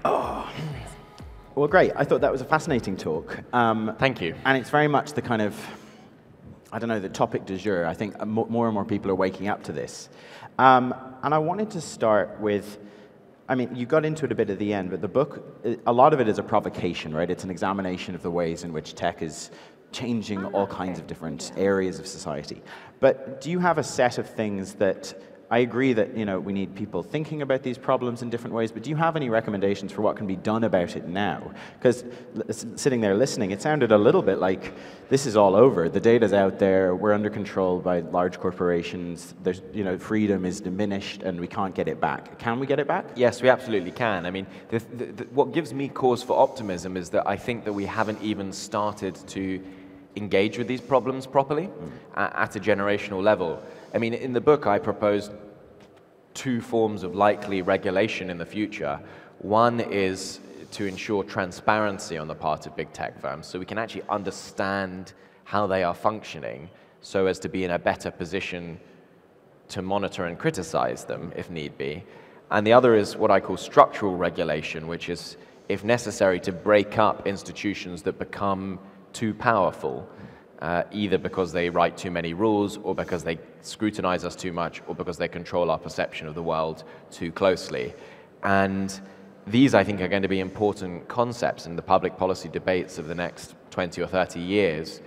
Well, great. I thought that was a fascinating talk. Thank you. And it's very much the kind of, I don't know, the topic du jour. I think more and more people are waking up to this. And I wanted to start with, I mean, you got into it a bit at the end, but the book, a lot of it is a provocation, right? It's an examination of the ways in which tech is changing all kinds of different areas of society. But do you have a set of things that, I agree that, you know, we need people thinking about these problems in different ways, but do you have any recommendations for what can be done about it now? Because sitting there listening, it sounded a little bit like this is all over. The data's out there, we're under control by large corporations, there's, you know, freedom is diminished and we can't get it back. Can we get it back? Yes, we absolutely can. I mean, what gives me cause for optimism is that I think that we haven't even started to engage with these problems properly at a generational level. I mean, in the book, I proposed two forms of likely regulation in the future. One is to ensure transparency on the part of big tech firms, so we can actually understand how they are functioning so as to be in a better position to monitor and criticize them if need be. And the other is what I call structural regulation, which is, if necessary, to break up institutions that become too powerful, either because they write too many rules, or because they scrutinize us too much, or because they control our perception of the world too closely. And these, I think, are going to be important concepts in the public policy debates of the next 20 or 30 years.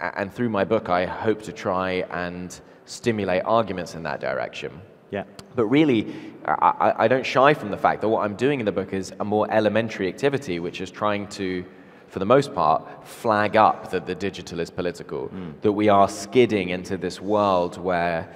And through my book, I hope to try and stimulate arguments in that direction. Yeah. But really, I don't shy from the fact that what I'm doing in the book is a more elementary activity, which is trying to, for the most part, flag up that the digital is political, that we are skidding into this world where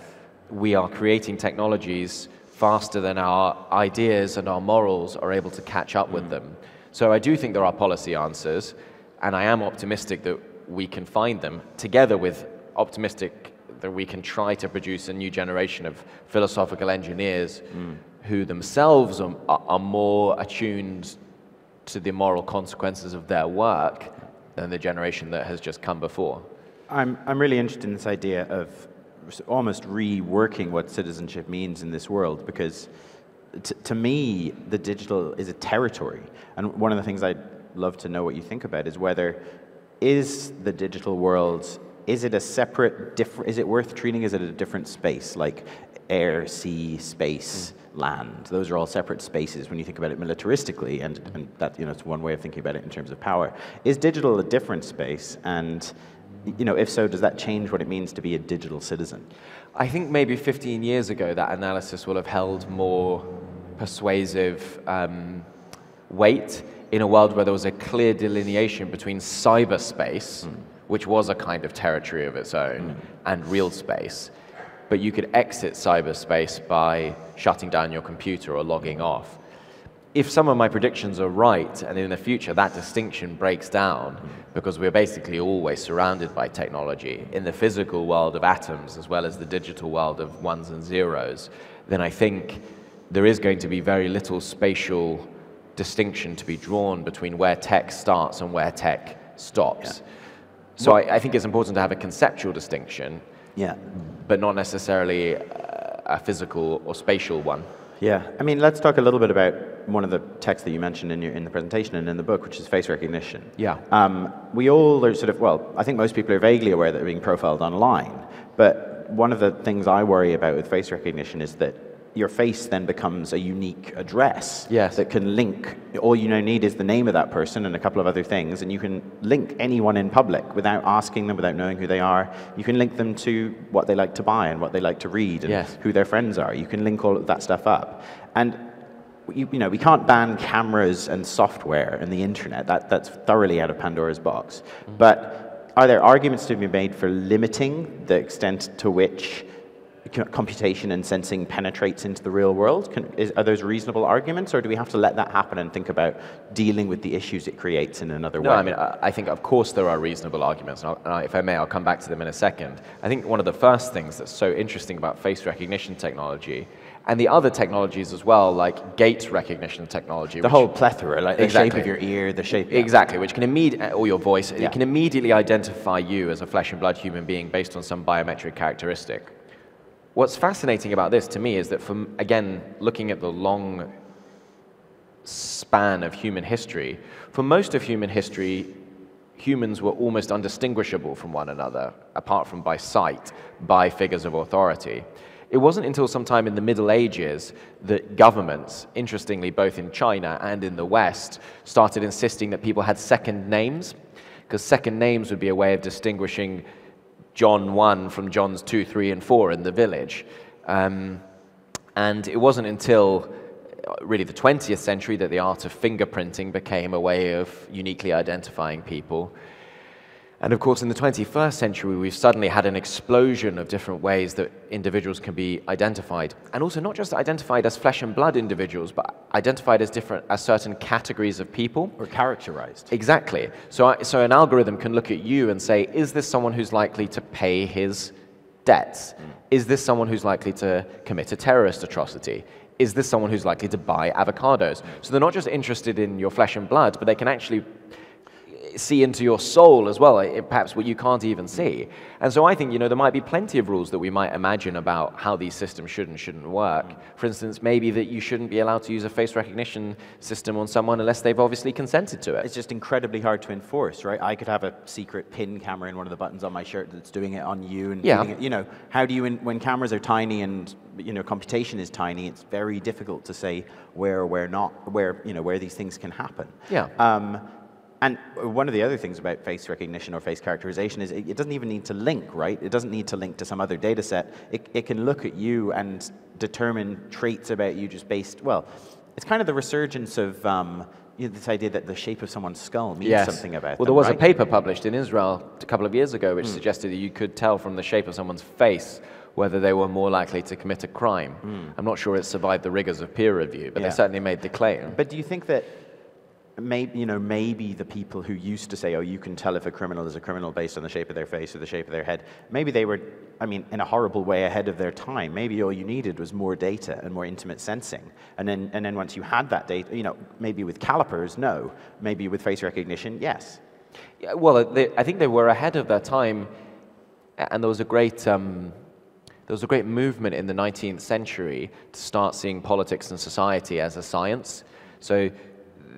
we are creating technologies faster than our ideas and our morals are able to catch up with them. So I do think there are policy answers, and I am optimistic that we can find them, together with optimistic that we can try to produce a new generation of philosophical engineers who themselves are more attuned to the moral consequences of their work than the generation that has just come before. I'm really interested in this idea of almost reworking what citizenship means in this world, because to me, the digital is a territory. And one of the things I'd love to know what you think about is whether, is the digital world, is it a separate, is it worth treating as a different space, like air, sea, space, land? Those are all separate spaces when you think about it militaristically, and that, you know, it's one way of thinking about it in terms of power. Is digital a different space? And, you know, if so, does that change what it means to be a digital citizen? I think maybe 15 years ago that analysis will have held more persuasive weight in a world where there was a clear delineation between cyberspace, which was a kind of territory of its own, and real space. But you could exit cyberspace by shutting down your computer or logging off. If some of my predictions are right, and in the future that distinction breaks down, because we're basically always surrounded by technology in the physical world of atoms as well as the digital world of ones and zeros, then I think there is going to be very little spatial distinction to be drawn between where tech starts and where tech stops. Yeah. So I think it's important to have a conceptual distinction, but not necessarily a physical or spatial one. Yeah, I mean, let's talk a little bit about one of the texts that you mentioned in the presentation and in the book, which is face recognition. Yeah. We all are sort of, well, I think most people are vaguely aware that they're being profiled online, but one of the things I worry about with face recognition is that your face then becomes a unique address that can link. All you need is the name of that person and a couple of other things, and you can link anyone in public without asking them, without knowing who they are. You can link them to what they like to buy and what they like to read and who their friends are. You can link all of that stuff up. And you know, we can't ban cameras and software and the internet. That's thoroughly out of Pandora's box. But are there arguments to be made for limiting the extent to which computation and sensing penetrates into the real world? Are those reasonable arguments, or do we have to let that happen and think about dealing with the issues it creates in another way? No, I mean, I think, of course, there are reasonable arguments, and if I may, I'll come back to them in a second. I think one of the first things that's so interesting about face recognition technology, and the other technologies as well, like gait recognition technology. The whole plethora, like the shape of your ear, the shape... Exactly, which can or your voice, it can immediately identify you as a flesh and blood human being based on some biometric characteristic. What's fascinating about this to me is that, from, again, looking at the long span of human history, for most of human history, humans were almost undistinguishable from one another, apart from by sight, by figures of authority. It wasn't until sometime in the Middle Ages that governments, interestingly both in China and in the West, started insisting that people had second names, because second names would be a way of distinguishing John 1 from Johns 2, 3, and 4 in the village. And it wasn't until really the 20th century that the art of fingerprinting became a way of uniquely identifying people. And of course, in the 21st century, we've suddenly had an explosion of different ways that individuals can be identified. And also not just identified as flesh and blood individuals, but identified as certain categories of people. Or characterized. Exactly. So an algorithm can look at you and say, is this someone who's likely to pay his debts? Is this someone who's likely to commit a terrorist atrocity? Is this someone who's likely to buy avocados? So they're not just interested in your flesh and blood, but they can actually see into your soul as well, perhaps what you can't even see. And so I think, there might be plenty of rules that we might imagine about how these systems should and shouldn't work. For instance, maybe that you shouldn't be allowed to use a face recognition system on someone unless they've obviously consented to it. It's just incredibly hard to enforce, right? I could have a secret pin camera in one of the buttons on my shirt that's doing it on you. And yeah. It, how do you, when cameras are tiny and computation is tiny, it's very difficult to say where or where not, where these things can happen. Yeah. And one of the other things about face recognition or face characterization is it doesn't even need to link, right? It doesn't need to link to some other data set. It can look at you and determine traits about you just based, well, it's kind of the resurgence of this idea that the shape of someone's skull means something about them. Well, there was right? a paper published in Israel a couple of years ago which suggested that you could tell from the shape of someone's face whether they were more likely to commit a crime. I'm not sure it survived the rigors of peer review, but they certainly made the claim. But do you think that maybe the people who used to say, oh, you can tell if a criminal is a criminal based on the shape of their face or the shape of their head, maybe they were, in a horrible way ahead of their time. Maybe all you needed was more data and more intimate sensing. And then once you had that data, maybe with calipers, no. Maybe with face recognition, yes. Yeah, well, I think they were ahead of their time, and there was a great movement in the 19th century to start seeing politics and society as a science. So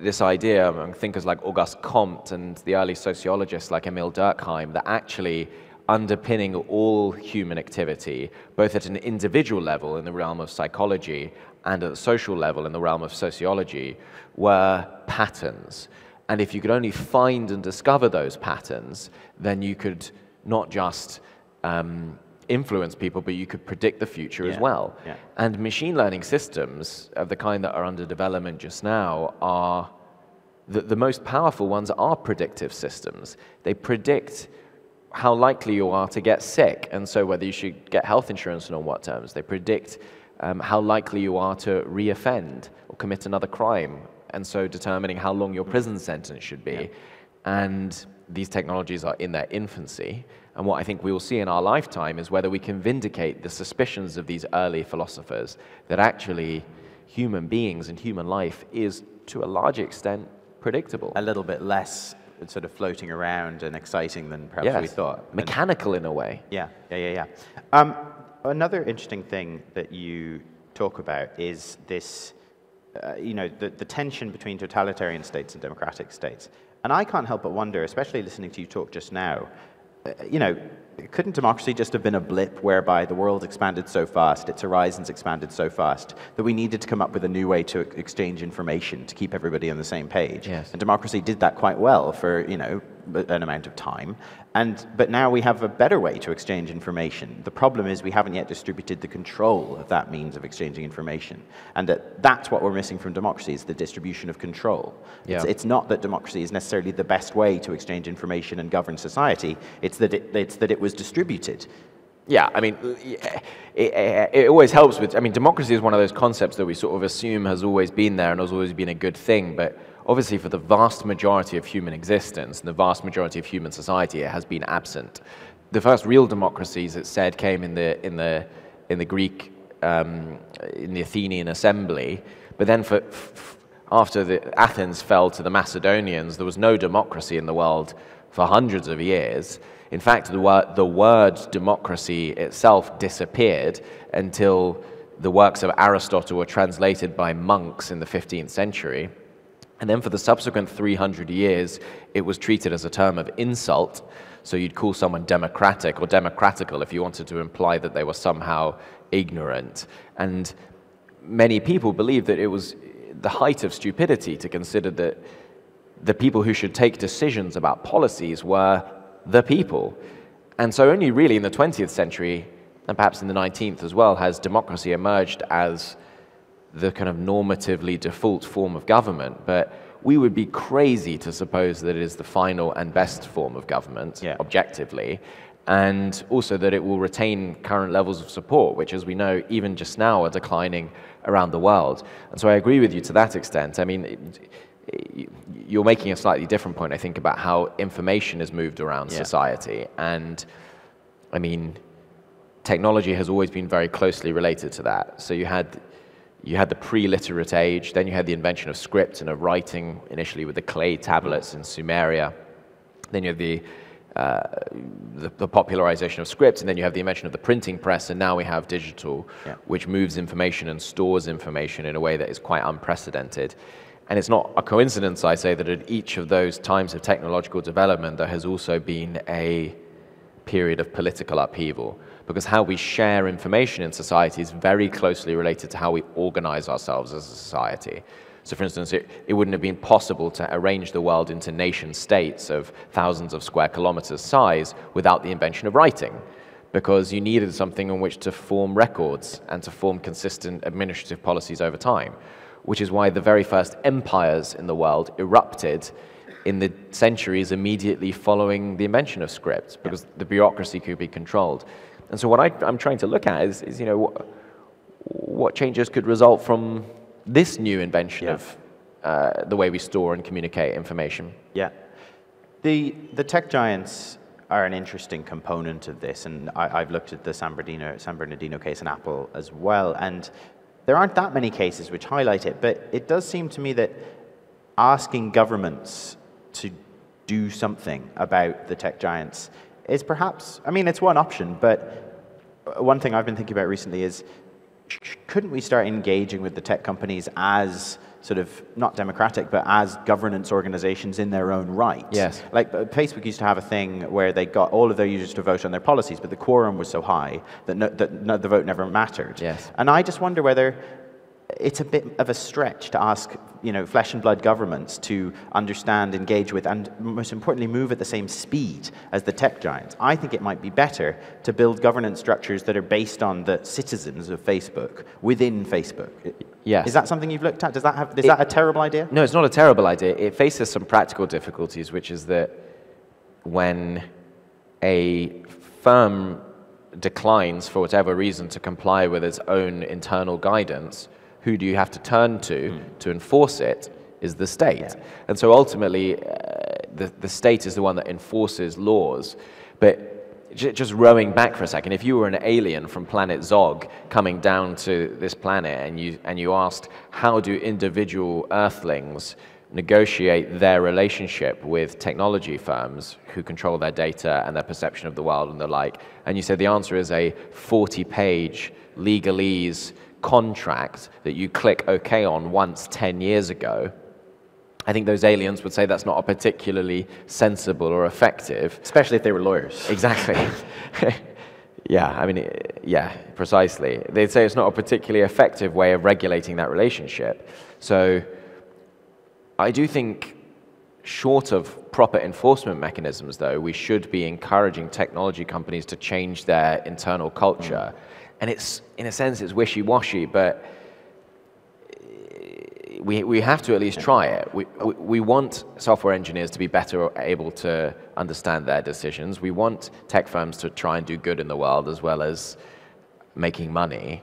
this idea among thinkers like Auguste Comte and the early sociologists like Emile Durkheim, that actually underpinning all human activity, both at an individual level in the realm of psychology and at the social level in the realm of sociology, were patterns. And if you could only find and discover those patterns, then you could not just influence people, but you could predict the future as well. Yeah. And machine learning systems of the kind that are under development just now are, the most powerful ones are predictive systems. They predict how likely you are to get sick, and so whether you should get health insurance and on what terms. They predict how likely you are to reoffend or commit another crime, and so determining how long your prison sentence should be. Yeah. And these technologies are in their infancy. And what I think we will see in our lifetime is whether we can vindicate the suspicions of these early philosophers that actually human beings and human life is, to a large extent, predictable. A little bit less sort of floating around and exciting than perhaps we thought. Mechanical in a way. Yeah. Another interesting thing that you talk about is this, the tension between totalitarian states and democratic states. And I can't help but wonder, especially listening to you talk just now, couldn't democracy just have been a blip whereby the world expanded so fast, its horizons expanded so fast, that we needed to come up with a new way to exchange information to keep everybody on the same page? Yes. And democracy did that quite well for, an amount of time. But now we have a better way to exchange information. The problem is we haven't yet distributed the control of that means of exchanging information. And that's what we're missing from democracy, is the distribution of control. Yeah. It's not that democracy is necessarily the best way to exchange information and govern society. It's that it was distributed. Yeah, it always helps with, democracy is one of those concepts that we sort of assume has always been there and has always been a good thing, but obviously for the vast majority of human existence and the vast majority of human society, it has been absent. The first real democracies, it's said, came in the Greek, in the Athenian assembly, but then after Athens fell to the Macedonians, there was no democracy in the world for hundreds of years. In fact, the word democracy itself disappeared until the works of Aristotle were translated by monks in the 15th century. And then for the subsequent 300 years, it was treated as a term of insult. So you'd call someone democratic or democratical if you wanted to imply that they were somehow ignorant. And many people believed that it was the height of stupidity to consider that the people who should take decisions about policies were the people. And so only really in the 20th century, and perhaps in the 19th as well, has democracy emerged as the kind of normatively default form of government. But we would be crazy to suppose that it is the final and best form of government, objectively, and also that it will retain current levels of support, which, as we know, even just now are declining around the world. And so I agree with you to that extent. I mean, you're making a slightly different point, I think, about how information has moved around society. And, I mean, technology has always been very closely related to that. So you had the pre-literate age, then you had the invention of script and of writing, initially with the clay tablets in Sumeria. Then you have the popularization of script, and then you have the invention of the printing press, and now we have digital, which moves information and stores information in a way that is quite unprecedented. And it's not a coincidence, I say, that at each of those times of technological development, there has also been a period of political upheaval, because how we share information in society is very closely related to how we organize ourselves as a society. So, for instance, it wouldn't have been possible to arrange the world into nation states of thousands of square kilometers size without the invention of writing, because you needed something on which to form records and to form consistent administrative policies over time, which is why the very first empires in the world erupted in the centuries immediately following the invention of script, because the bureaucracy could be controlled. And so what I'm trying to look at is you know, what changes could result from this new invention of the way we store and communicate information. Yeah. The tech giants are an interesting component of this, and I've looked at the San Bernardino case in Apple as well, and there aren't that many cases which highlight it, but it does seem to me that asking governments to do something about the tech giants is perhaps, I mean, it's one option, but one thing I've been thinking about recently is, couldn't we start engaging with the tech companies as sort of, not democratic, but as governance organizations in their own right? Yes. Like Facebook used to have a thing where they got all of their users to vote on their policies, but the quorum was so high that the vote never mattered. Yes. And I just wonder whether it's a bit of a stretch to ask, you know, flesh and blood governments to understand, engage with, and most importantly, move at the same speed as the tech giants. I think it might be better to build governance structures that are based on the citizens of Facebook within Facebook. Yes. Is that something you've looked at? Is that a terrible idea? No, it's not a terrible idea. It faces some practical difficulties, which is that when a firm declines, for whatever reason, to comply with its own internal guidance, who do you have to turn to enforce it is the state. Yeah. And so ultimately, the state is the one that enforces laws. But just rowing back for a second, if you were an alien from planet Zog coming down to this planet and you asked, how do individual Earthlings negotiate their relationship with technology firms who control their data and their perception of the world and the like, and you said the answer is a 40-page legalese contract that you click OK on once 10 years ago, I think those aliens would say that's not a particularly sensible or effective. Especially if they were lawyers. Exactly. Yeah, I mean, yeah, precisely. They'd say it's not a particularly effective way of regulating that relationship. So I do think, short of proper enforcement mechanisms, though, we should be encouraging technology companies to change their internal culture. And it's, in a sense, it's wishy-washy, but we have to at least try it. We want software engineers to be better able to understand their decisions. We want tech firms to try and do good in the world as well as making money.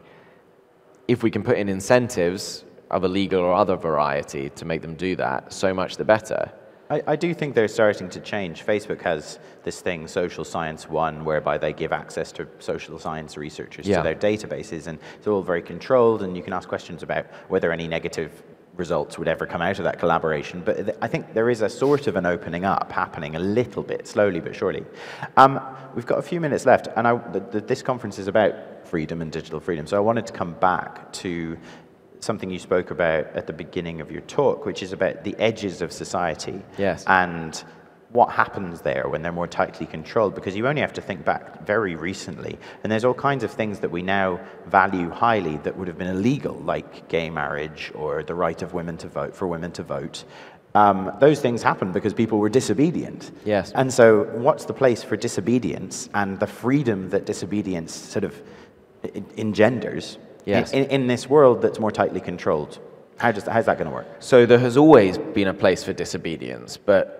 If we can put in incentives of a legal or other variety to make them do that, so much the better. I do think they're starting to change. Facebook has this thing, Social Science One, whereby they give access to social science researchers to their databases, and it's all very controlled, and you can ask questions about whether any negative results would ever come out of that collaboration. But I think there is a sort of an opening up happening a little bit, slowly but surely. We've got a few minutes left, and this conference is about freedom and digital freedom. So I wanted to come back to something you spoke about at the beginning of your talk, which is about the edges of society. Yes. And what happens there when they're more tightly controlled, because you only have to think back very recently, and there's all kinds of things that we now value highly that would have been illegal, like gay marriage or the right of women to vote, for women to vote. Those things happen because people were disobedient. Yes. And so what's the place for disobedience and the freedom that disobedience sort of engenders in this world that's more tightly controlled? How's that going to work? So there has always been a place for disobedience, but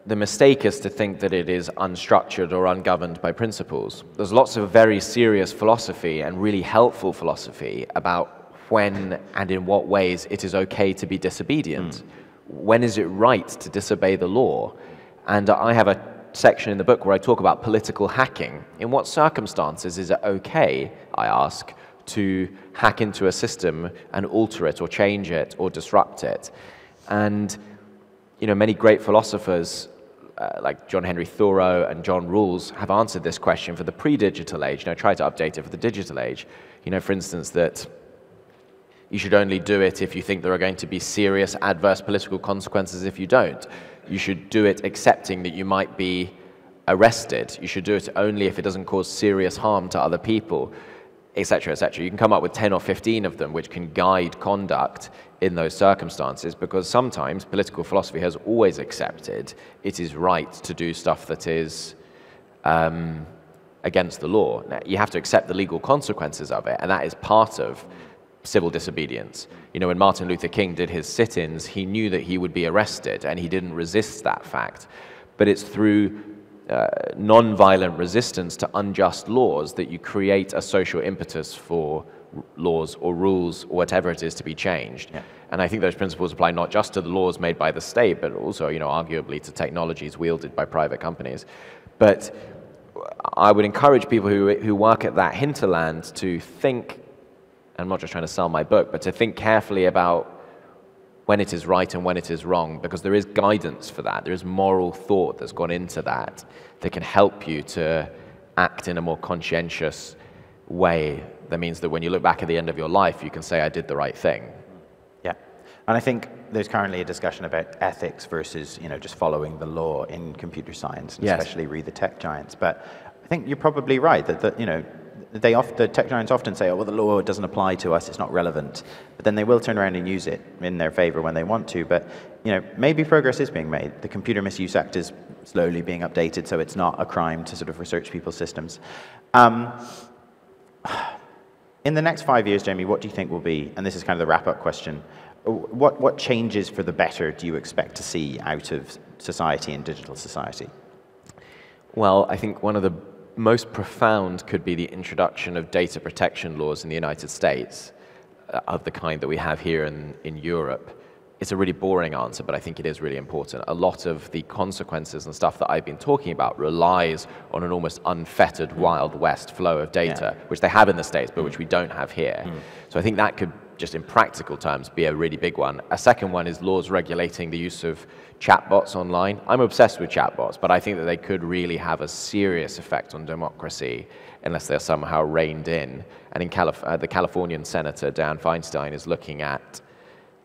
the mistake is to think that it is unstructured or ungoverned by principles. There's lots of very serious philosophy and really helpful philosophy about when and in what ways it is okay to be disobedient. When is it right to disobey the law? And I have a section in the book where I talk about political hacking. In what circumstances is it okay, I ask, to hack into a system and alter it or change it or disrupt it? And many great philosophers like John Henry Thoreau and John Rawls have answered this question for the pre-digital age, try to update it for the digital age. For instance, that you should only do it if you think there are going to be serious adverse political consequences if you don't. You should do it accepting that you might be arrested. You should do it only if it doesn't cause serious harm to other people, etc., etc. You can come up with 10 or 15 of them which can guide conduct in those circumstances, because sometimes political philosophy has always accepted it is right to do stuff that is against the law. Now, you have to accept the legal consequences of it, and that is part of civil disobedience. When Martin Luther King did his sit-ins, he knew that he would be arrested, and he didn't resist that fact. But it's through non-violent resistance to unjust laws that you create a social impetus for laws or rules or whatever it is to be changed. Yeah. And I think those principles apply not just to the laws made by the state, but also, arguably to technologies wielded by private companies. But I would encourage people who work at that hinterland to think, and I'm not just trying to sell my book, but to think carefully about when it is right and when it is wrong, because there is guidance for that. There is moral thought that's gone into that can help you to act in a more conscientious way. That means that when you look back at the end of your life, you can say, I did the right thing. Yeah. And I think there's currently a discussion about ethics versus, just following the law in computer science, and yes, especially read the tech giants. But I think you're probably right that, the tech giants often say, oh, well, the law doesn't apply to us, it's not relevant. But then they will turn around and use it in their favor when they want to. But, maybe progress is being made. The Computer Misuse Act is slowly being updated, so it's not a crime to sort of research people's systems. In the next 5 years, Jamie, what do you think will be, and this is kind of the wrap-up question, what changes for the better do you expect to see out of society and digital society? Well, I think one of the most profound could be the introduction of data protection laws in the United States, of the kind that we have here in Europe. It's a really boring answer, but I think it is really important. A lot of the consequences and stuff that I've been talking about relies on an almost unfettered Wild West flow of data, which they have in the States, but which we don't have here. So I think that could, just in practical terms, be a really big one. A second one is laws regulating the use of chatbots online. I'm obsessed with chatbots, but I think that they could really have a serious effect on democracy unless they're somehow reined in. And in the Californian Senator Dan Feinstein is looking at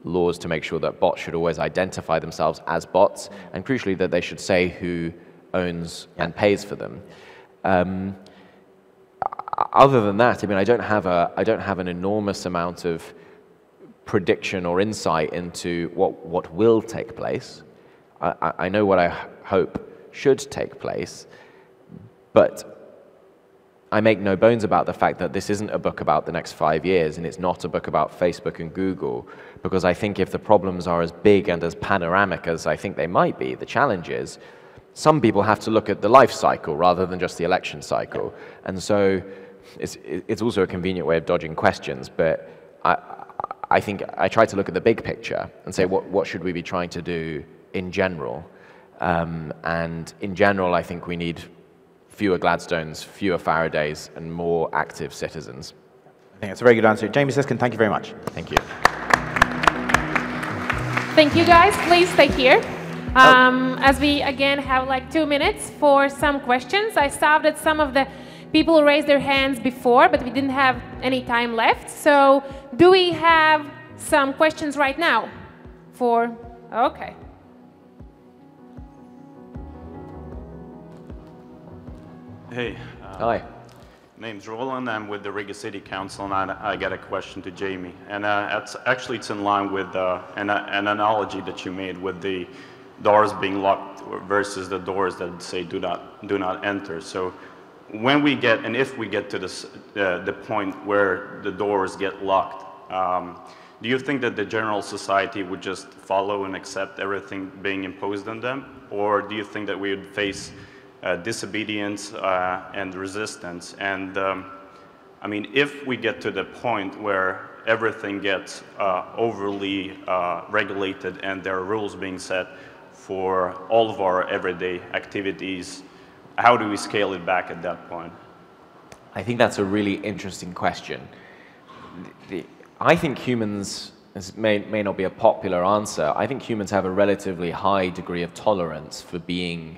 laws to make sure that bots should always identify themselves as bots, and crucially that they should say who owns and pays for them. Other than that, I don't have an enormous amount of prediction or insight into what will take place. I know what I hope should take place, but I make no bones about the fact that this isn't a book about the next 5 years, and it's not a book about Facebook and Google, because I think if the problems are as big and as panoramic as I think they might be, the challenge is, some people have to look at the life cycle rather than just the election cycle. And so it's also a convenient way of dodging questions, but I think I try to look at the big picture and say, what should we be trying to do in general? And in general, I think we need fewer Gladstones, fewer Faradays, and more active citizens. I think that's a very good answer. Jamie Susskind, thank you very much. Thank you. Thank you, guys. Please stay here. As we, again, have like 2 minutes for some questions. I started some of the people raised their hands before, but we didn't have any time left. So do we have some questions right now? Okay. Hey. Hi. Name's Roland. I'm with the Riga City Council, and I got a question to Jamie. And it's in line with an analogy that you made with the doors being locked versus the doors that say do not enter. So when we get, and if we get to this, the point where the doors get locked, do you think that the general society would just follow and accept everything being imposed on them? Or do you think that we would face disobedience and resistance? And I mean, if we get to the point where everything gets overly regulated and there are rules being set for all of our everyday activities, how do we scale it back at that point? I think that's a really interesting question. I think humans, this may not be a popular answer, I think humans have a relatively high degree of tolerance for being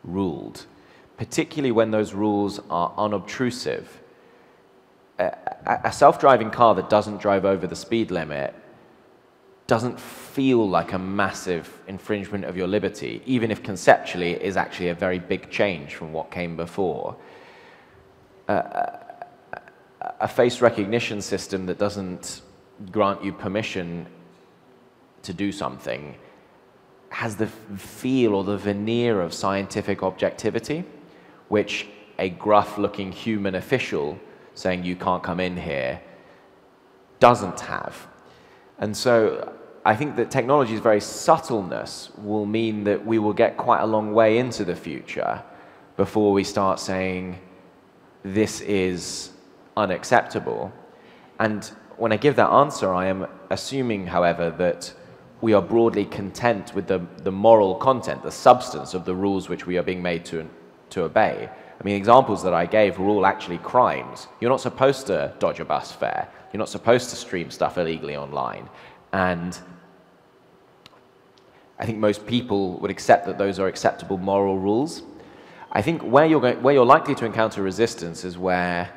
ruled, particularly when those rules are unobtrusive. A self-driving car that doesn't drive over the speed limit doesn't feel like a massive infringement of your liberty, even if conceptually it is actually a very big change from what came before. A face recognition system that doesn't grant you permission to do something has the feel or the veneer of scientific objectivity, which a gruff-looking human official saying you can't come in here doesn't have. And so I think that technology's very subtleness will mean that we will get quite a long way into the future before we start saying this is unacceptable. And when I give that answer, I am assuming, however, that we are broadly content with the moral content, the substance of the rules which we are being made to obey. I mean, examples that I gave were all actually crimes. You're not supposed to dodge a bus fare. You're not supposed to stream stuff illegally online. And I think most people would accept that those are acceptable moral rules. I think where you're likely to encounter resistance is where,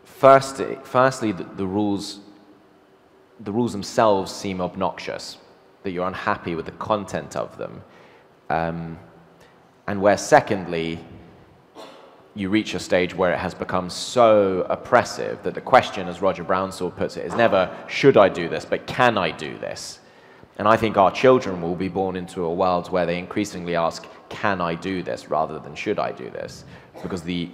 firstly, the rules themselves seem obnoxious, that you're unhappy with the content of them. And where, secondly, you reach a stage where it has become so oppressive that the question, as Roger Brownsall puts it, is never, should I do this, but can I do this? And I think our children will be born into a world where they increasingly ask, can I do this, rather than should I do this? Because the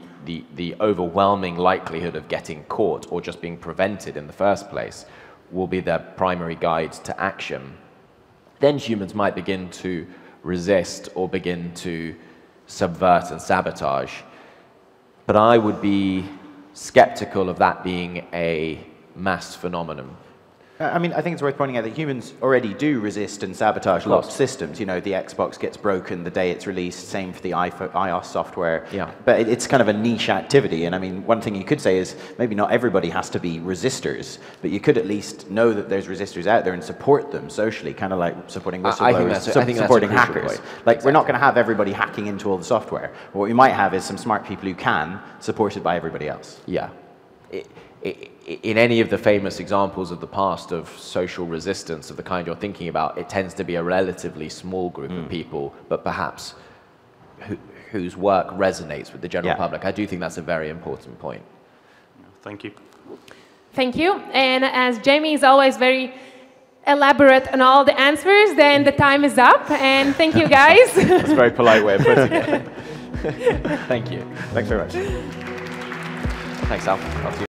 overwhelming likelihood of getting caught or just being prevented in the first place will be their primary guide to action. Then humans might begin to resist or begin to subvert and sabotage. But I would be skeptical of that being a mass phenomenon. I mean, I think it's worth pointing out that humans already do resist and sabotage locked systems. You know, the Xbox gets broken the day it's released, same for the iOS software. Yeah. But it's kind of a niche activity. And I mean, one thing you could say is maybe not everybody has to be resistors, but you could at least know that there's resistors out there and support them socially, kind of like supporting whistleblowers, supporting hackers. Like, we're not going to have everybody hacking into all the software. What we might have is some smart people who can, supported by everybody else. Yeah. In any of the famous examples of the past of social resistance of the kind you're thinking about, it tends to be a relatively small group of people, but perhaps whose work resonates with the general public. I do think that's a very important point. Thank you. Thank you. And as Jamie is always very elaborate on all the answers, then the time is up. And thank you, guys. That's a very polite way of putting it. Thank you. Thanks very much. Thanks, Al.